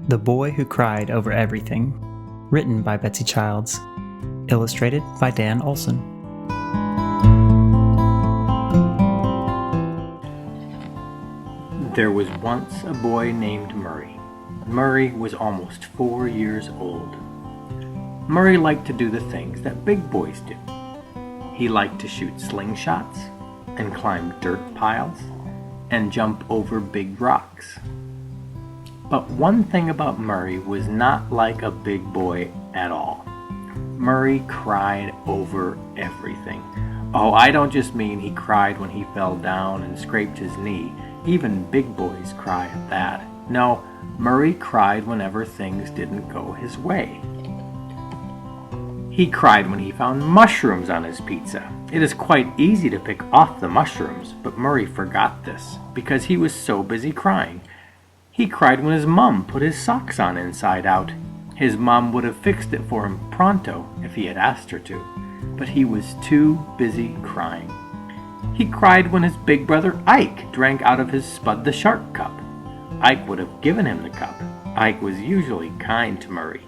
The Boy Who Cried Over Everything, written by Betsy Childs, illustrated by Dan Olson. There was once a boy named Murray. Murray was almost 4 years old. Murray liked to do the things that big boys do. He liked to shoot slingshots and climb dirt piles and jump over big rocks. But one thing about Murray was not like a big boy at all. Murray cried over everything. Oh, I don't just mean he cried when he fell down and scraped his knee. Even big boys cry at that. No, Murray cried whenever things didn't go his way. He cried when he found mushrooms on his pizza. It is quite easy to pick off the mushrooms, but Murray forgot this because he was so busy crying. He cried when his mom put his socks on inside out. His mom would have fixed it for him pronto if he had asked her to, but he was too busy crying. He cried when his big brother Ike drank out of his Spud the Shark cup. Ike would have given him the cup. Ike was usually kind to Murray,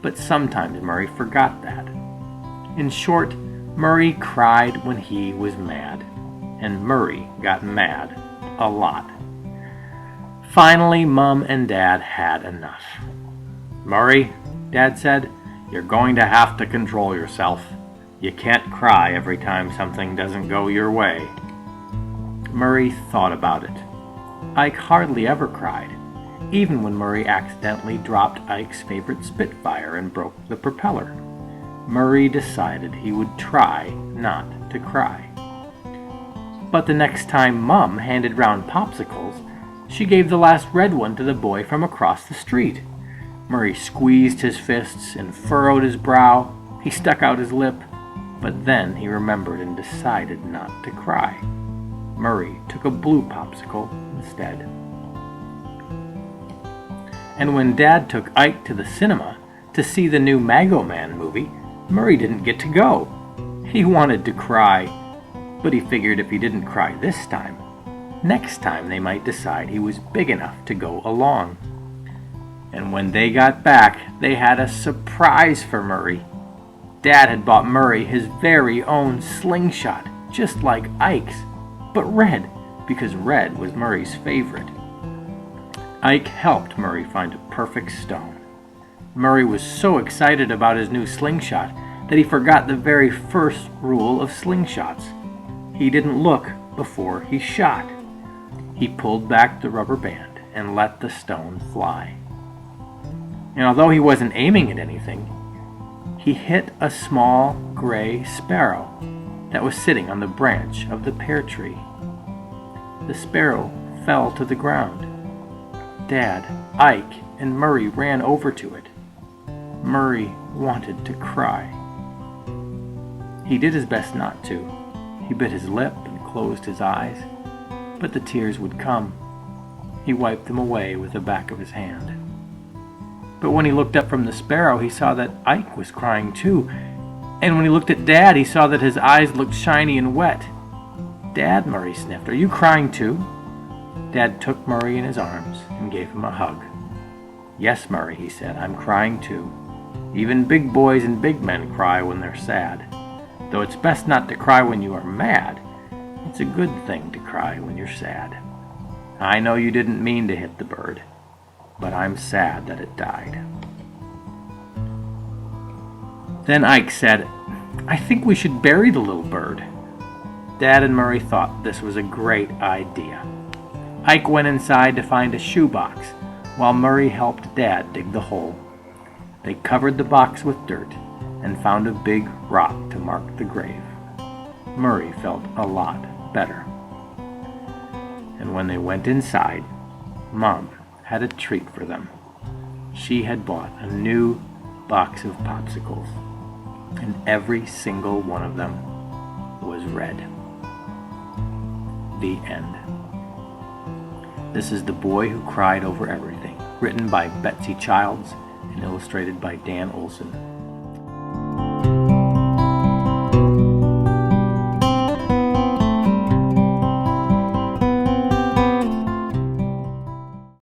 but sometimes Murray forgot that. In short, Murray cried when he was mad, and Murray got mad a lot. Finally, Mom and Dad had enough. "Murray," Dad said, "you're going to have to control yourself. You can't cry every time something doesn't go your way." Murray thought about it. Ike hardly ever cried, even when Murray accidentally dropped Ike's favorite Spitfire and broke the propeller. Murray decided he would try not to cry. But the next time Mom handed round popsicles, she gave the last red one to the boy from across the street. Murray squeezed his fists and furrowed his brow. He stuck out his lip, but then he remembered and decided not to cry. Murray took a blue popsicle instead. And when Dad took Ike to the cinema to see the new Mago Man movie, Murray didn't get to go. He wanted to cry, but he figured if he didn't cry this time, next time they might decide he was big enough to go along. And when they got back, they had a surprise for Murray. Dad had bought Murray his very own slingshot, just like Ike's, but red, because red was Murray's favorite. Ike helped Murray find a perfect stone. Murray was so excited about his new slingshot that he forgot the very first rule of slingshots. He didn't look before he shot. He pulled back the rubber band and let the stone fly. And although he wasn't aiming at anything, he hit a small gray sparrow that was sitting on the branch of the pear tree. The sparrow fell to the ground. Dad, Ike, and Murray ran over to it. Murray wanted to cry. He did his best not to. He bit his lip and closed his eyes, but the tears would come. He wiped them away with the back of his hand. But when he looked up from the sparrow, he saw that Ike was crying too. And when he looked at Dad, he saw that his eyes looked shiny and wet. "Dad," Murray sniffed, "are you crying too?" Dad took Murray in his arms and gave him a hug. "Yes, Murray," he said, "I'm crying too. Even big boys and big men cry when they're sad. Though it's best not to cry when you are mad, it's a good thing to cry when you're sad. I know you didn't mean to hit the bird, but I'm sad that it died." Then Ike said, "I think we should bury the little bird." Dad and Murray thought this was a great idea. Ike went inside to find a shoebox, while Murray helped Dad dig the hole. They covered the box with dirt and found a big rock to mark the grave. Murray felt a lot better. And when they went inside, Mom had a treat for them. She had bought a new box of popsicles, and every single one of them was red. The end. This is The Boy Who Cried Over Everything, written by Betsy Childs and illustrated by Dan Olson.